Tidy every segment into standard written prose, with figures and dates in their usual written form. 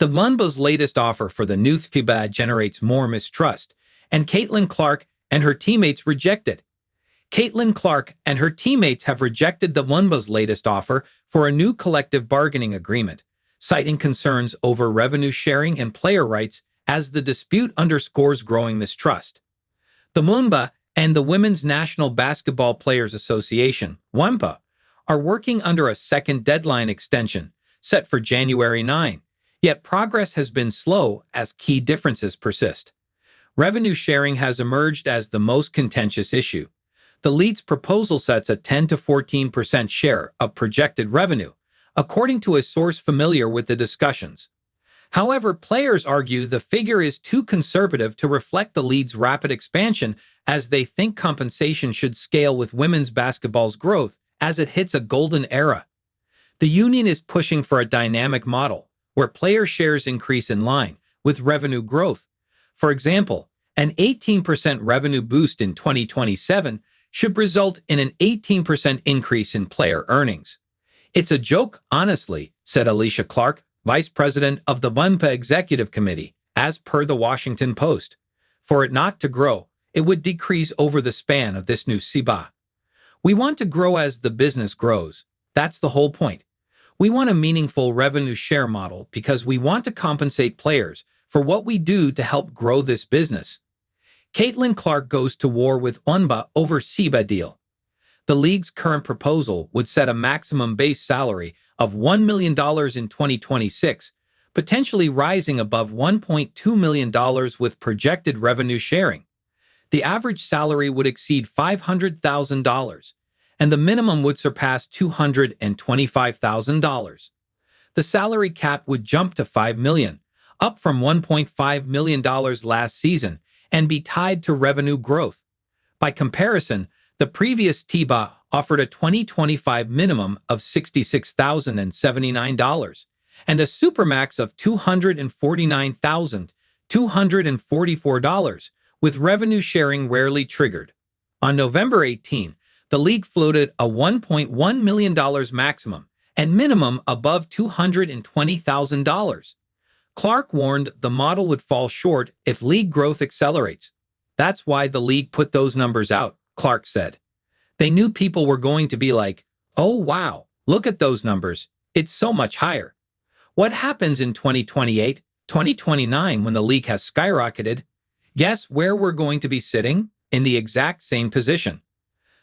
The Wnba's latest offer for the new Wnba generates more mistrust, and Caitlin Clark and her teammates reject it. Caitlin Clark and her teammates have rejected the Wnba's latest offer for a new collective bargaining agreement, citing concerns over revenue sharing and player rights as the dispute underscores growing mistrust. The Wnba and the Women's National Basketball Players Association, Wnba, are working under a second deadline extension set for January 9, yet progress has been slow as key differences persist. Revenue sharing has emerged as the most contentious issue. The league's proposal sets a 10 to 14% share of projected revenue, according to a source familiar with the discussions. However, players argue the figure is too conservative to reflect the league's rapid expansion, as they think compensation should scale with women's basketball's growth as it hits a golden era. The union is pushing for a dynamic model, where player shares increase in line with revenue growth. For example, an 18% revenue boost in 2027 should result in an 18% increase in player earnings. "It's a joke, honestly," said Alicia Clark, vice president of the Wnba Executive Committee, as per the Washington Post. "For it not to grow, it would decrease over the span of this new Wnba. We want to grow as the business grows. That's the whole point. We want a meaningful revenue share model because we want to compensate players for what we do to help grow this business." Caitlin Clark goes to war with Wnba over Wnba deal. The league's current proposal would set a maximum base salary of $1 million in 2026, potentially rising above $1.2 million with projected revenue sharing. The average salary would exceed $500,000, and the minimum would surpass $225,000. The salary cap would jump to $5 million, up from $1.5 million last season, and be tied to revenue growth. By comparison, the previous Wnba offered a 2025 minimum of $66,079 and a supermax of $249,244, with revenue sharing rarely triggered. On November 18, the league floated a $1.1 million maximum and minimum above $220,000. Clark warned the model would fall short if league growth accelerates. "That's why the league put those numbers out," Clark said. "They knew people were going to be like, 'Oh wow, look at those numbers, it's so much higher.' What happens in 2028, 2029 when the league has skyrocketed? Guess where we're going to be sitting? In the exact same position."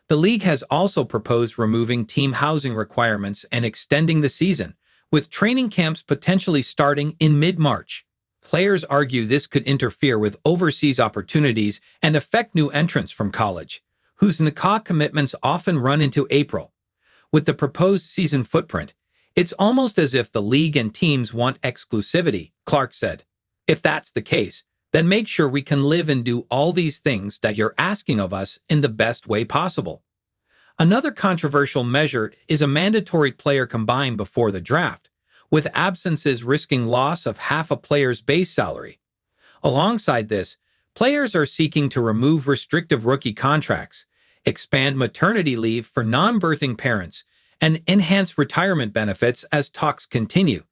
The league has also proposed removing team housing requirements and extending the season, with training camps potentially starting in mid-March. Players argue this could interfere with overseas opportunities and affect new entrants from college, whose NCAA commitments often run into April. With the proposed season footprint, it's almost as if the league and teams want exclusivity, Clark said. "If that's the case, then make sure we can live and do all these things that you're asking of us in the best way possible." Another controversial measure is a mandatory player combine before the draft, with absences risking loss of half a player's base salary. Alongside this, players are seeking to remove restrictive rookie contracts, expand maternity leave for non-birthing parents, and enhance retirement benefits as talks continue,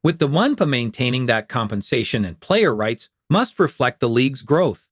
with the Wnba maintaining that compensation and player rights must reflect the league's growth.